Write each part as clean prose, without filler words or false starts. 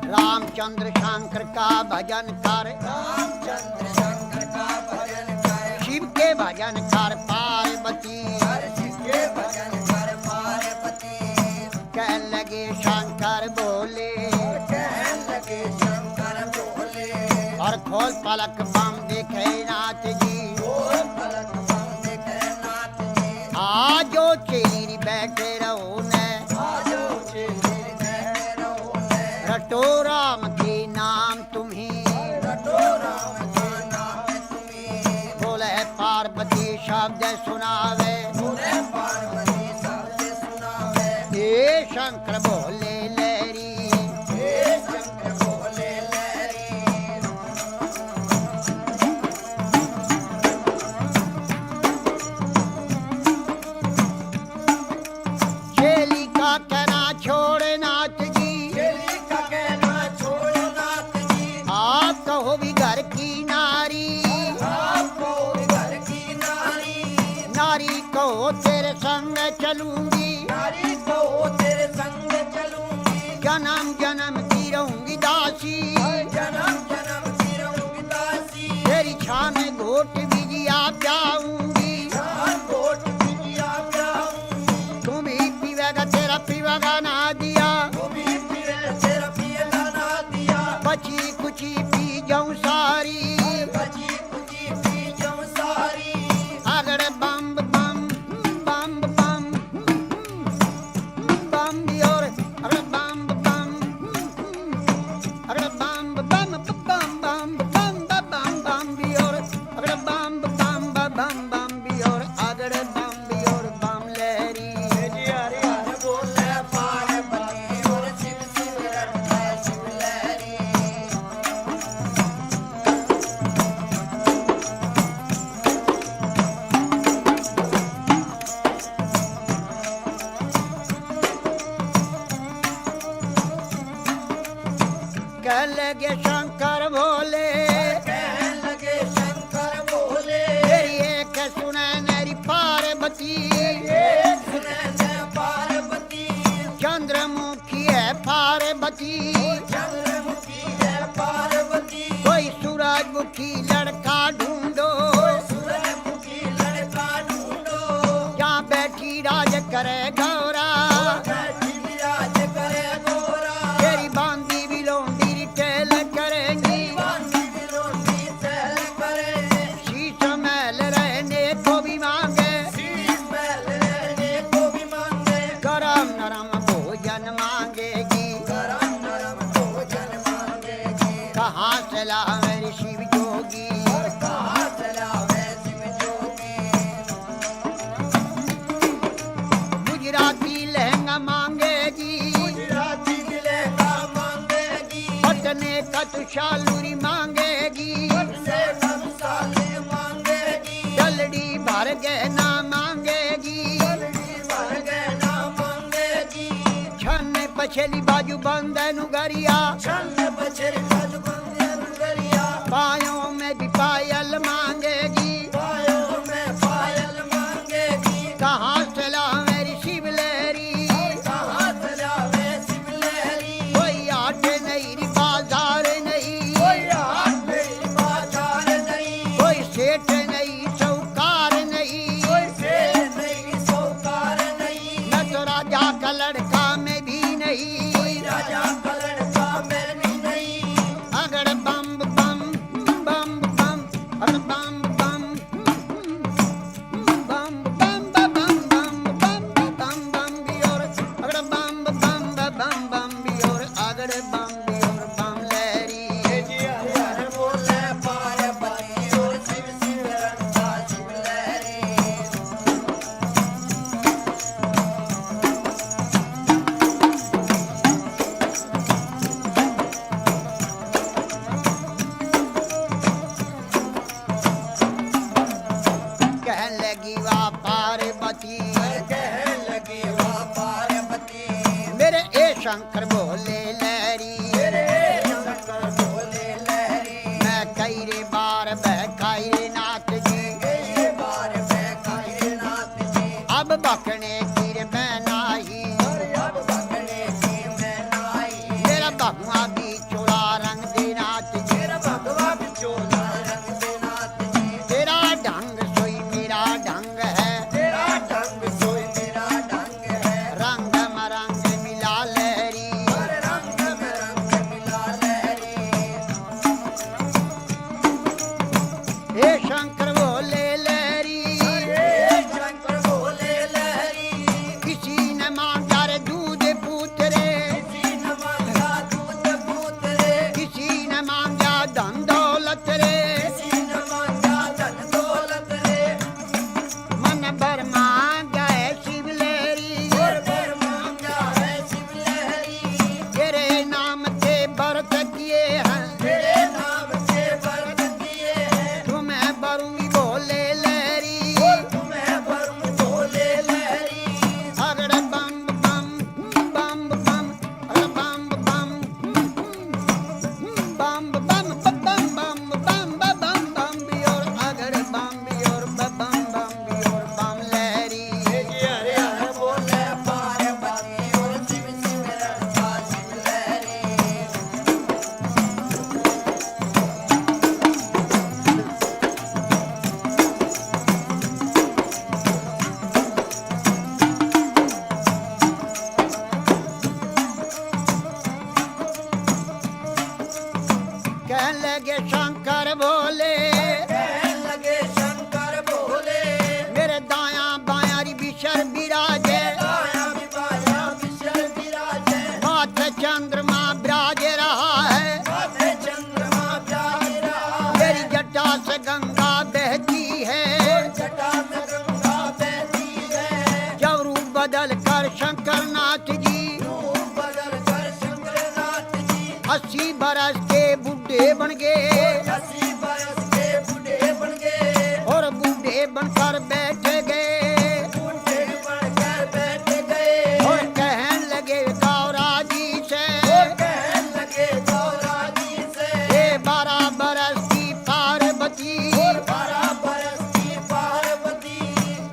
रामचंद्र शंकर का भजन कर, रामचंद्र शंकर का भजन कर, शिव के भजन कर पार्वती। शिव के भजन कर पार्वती। कह लगे शंकर बोले, कहने लगे शंकर बोले, और खोल पलक बम देखे नाथ जी। खोल पलक बम देखे नाथ जी। आजो चेरी बैठे रहो ने, आजो चेली बैठे रहो ने, रटो राम के नाम तुम्हें। रटो राम के नाम तुम्हें। बोले पार्वती शब्द सुनावे, बोले पार्वती शब्द सुनावे। हे शंकर बोले लहरी, हे शंकर बोले लहरी। चेली का कहना छोड़ नाथ जी। चेली का कहना छोड़ो नाथ जी। आप कहो भी घर की नारी, आपको घर की नारी, नारी कहो तेरे संग चलूंगी। नारी को तेरे संग चलूंगी। जन्म जन्म की रहूंगी दासी, जन्म जन्म की रहूंगी दासी। तेरी छां में घोट बिजिया जाऊंगी। जान कोट बिटिया जाऊंगी। तुम ही पीवेगा तेरा पीवेगा ना दिया, तू भी पीवे तेरा पिएगा ना दिया। बची कुची पी जाऊं सारी। बची कुची पी जाऊं सारी। अगड़ बम बम बम बम बम भी और अगड़ बम बम अगड़ बम बम बम बम बम बम बम भी और अगड़ बम बम बम बम भी और अगड़ बम भी और बम लहरी। हरि हरि बोले पार्वती और शिव शिव रटता शिव लहरी। कह लगे शंकर भोले, कहने लगे शंकर बोले, तेरी एक सुने मेरी पार्वती। एक सुने ने पार्वती। चंद्रमुखी है पार्वती, चंद्रमुखी है पार्वती। कोई सूरजमुखी लड़का ढूंढो। सूरजमुखी लड़का ढूंढो। यहाँ बैठी राज करे गौरा, बैठी विराज करे गोरा। तेरी बांधी भी लोंडी टेल करेंगी। बांधी बिलोंडी चल करे। शीश महल रहने को भी मांगे, शीश महल रहने को भी मांगे। गरम नरम भोजन मांगेगी। गरम नरम भोजन मांगेगी। कहाँ से ला मेरी शिव जोगी, और कहाँ चलावे शिव जोगी। गुजराती लहंगा मांगेगी। गुजराती लहंगा मांगेगी। पटने का तुषालूरी मांगेगी। से सब साले मांगेगी। डलडी भर गहना मांगेगी। जल्दी भर गहना मांगेगी। छन पछली बाजू बंदन गरिया, छंद बछर कद बंदे नगरिया। पायों में भी पायल मांगेगी। पायों में पायल मांगेगी। कहाँ से ला मेरी शिव लहरी, कहाँ चलावे शिव लहरी। कोई आट नहीं री बाजार नहीं, कोई हाथ नहीं बाजार नहीं। कोई सेठ नहीं चौकार नहीं। कोई शेर नहीं सौकार नहीं। न तो राजा का लड़का में भी नहीं। कोई राजा का लड़का में भी नहीं। अगड़ बम बम बम बम अगड़ बम बम बम बम बम बम बम बम बम भी और अगड़ बम बम बम बम भी और अगड़ बम भी और बम लहरी। हरि हरि बोले पार्वती और शिव शिव रटता शिव लहरी। कहने लगी वाह पार्वती, कहने लगी वाह पार्वती। मेरे ए शंकर बोले लहरी। तेरे शंकर बोले लहरी। मैं कई रे बार बहकाई रे नाथ जी, कई बार मैं खाई नाथ जी। अब भखने कीर में नाही, अब भगने की मैं नाई। मेरा भगवा भी चोला रंग दे नाथ जी, मेरा भगवा बिचोला रंग दे नाथ जी। तेरा ढंग सोई मेरा ढंग है, तेरा ढंग सोई मेरा ढंग है। रंग मरंग मिला लहरी, हर रंग में रंग मिला लहरी। हे शंकर बोले लहरी, हे शंकर बोले लहरी। किसी ने मांगा रे दूध पूतरे, किसी न मांगा दूध पूत रे। किसी ने मांगा धन दौलत रे, किसी न मांगा धन दौलत रे। मन भर मांगा है शिव लहरी, और फिर मांगा है शिव लहरी। तेरे नाम से व्रत किए हैं, तेरे नाम से व्रत किए हैं। तुम्हें भरूंगी बोले लहरी, तुम्हें वरुण बोले लहरी। अगड़ बम बम बम बम, अगड़ बम बम बम बम बम बम बम बम बम बियोर, अगड़ बम बियोर बम बम बियोर बम लहरी। हरे हरे बोले पार्वती और शिव शिव रखा शिव लहरी। कह लगे शंकर बोले, कहने लगे शंकर बोले। मेरे दाया बाया री बिशर बिराजे, आया विवाया विशल विराजे। माथे चंद्रमा बिराज रहा है, माथे चंद्रमा प्यार रहा। मेरी जटा से गंगा बहती है, जटा में गंगा बहती है। जब रूप बदल कर शंकर नाथ जी रूप बदल कर शंकरनाथ जी 80 बरस के बुढ़े बन गए, 80 बरस के बूढ़े बन गए। और बूढ़े बनकर बैठ गए, बूढ़े बनकर बैठ गए। और कहने लगे गौरा जी से, कहने लगे गौरा जी से। ये 12 बरस की पार्वती, 12 बरस की पार्वती।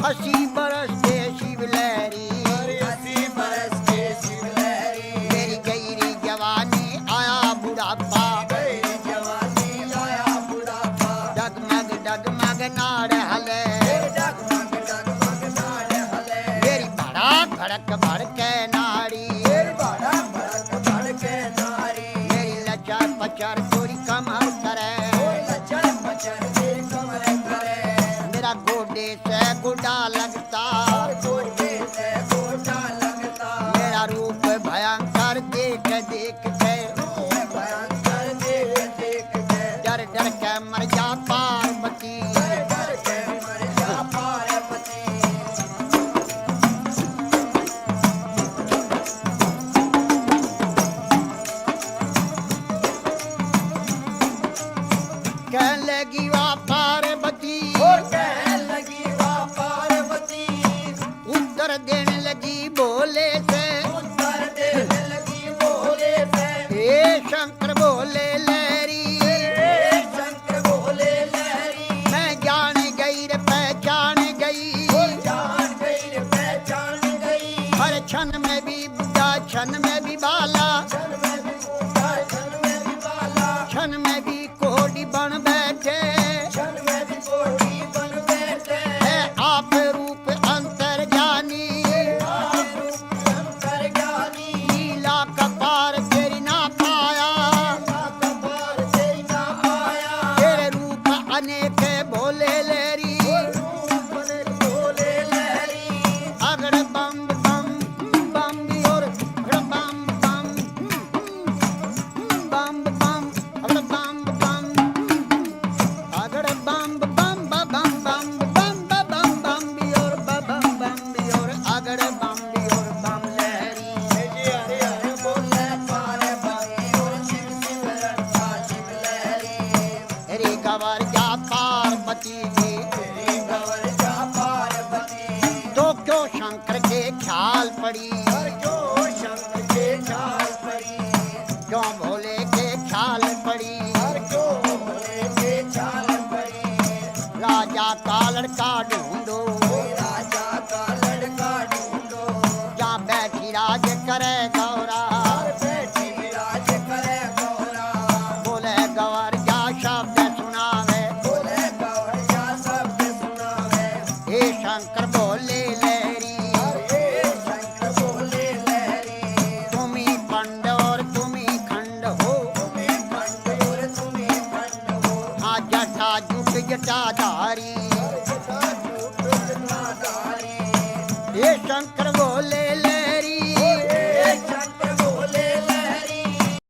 80 बरस के शिव लहरी, 80 बरस के शिव लहरी। मेरी गईरी जवानी आया बुढ़ापा, गई जवानी आया बुढ़ापा। डगमग डगमग नाड़ हले, डगमग डगमग नाड़ हले। मेरी बड़ा भड़क भड़के नाड़ी, बड़ा भड़क भड़के नारी। मेरी लचर पचर चोरी कमर करे, लचर पचर मेरी कमर करे। मेरा गोडे से गुडा लगता, गोटे से गोटा लगता। मेरा रूप भयंकर देख देख के, भयंकर देख देख के। डर डर के मर जा पार्वती, डर के मर जा पार्वती। कह लगी वाह पार्वती, और कहने लगी वाह पार्वती। उत्तर देने लगी बोले से, उत्तर देने लगी बोले से। हे शंकर बोले लहरी, हे शंकर बोले लहरी। मैं जान गई रे पहचान गई, जान गई रे पहचान गई। हर क्षण में भी बुढ़ा क्षण में भी बाला, क्षण में भी बूढ़ा क्षण में भी बाला। क्षण में भी कोडी बन बैठे, क्षण में भी कोटी बन बैठे। है आप रूप अंतर जानी, आप रूप शंकर ज्ञानी। लीला कपार तेरी ना पाया, कपार से ना आया। तेरे रूप अनेक भोले लहरी, रूप बोले लहरी। अगड़ बम बम बम और अगड़ बम बम बम बम, अगड़ बम बम, अगड़ बम बम बम बम बम बम बम और बम बम और अगड़ बम और बम लहरी। हरे हरे बोले पार्वती और शिव शिव रखा शिव लहरी। रे गवर जा पार्वती की, तेरी गवर जा पार्वती। तो क्यों शंकर के ख्याल पड़ी, और जो शंकर के ख्याल पड़ी। क्यों भोले के ख्याल पड़ी, और जो भोले के ख्याल पड़ी। राजा का लड़का ढूंढो, कोई राजा का लड़का शंकर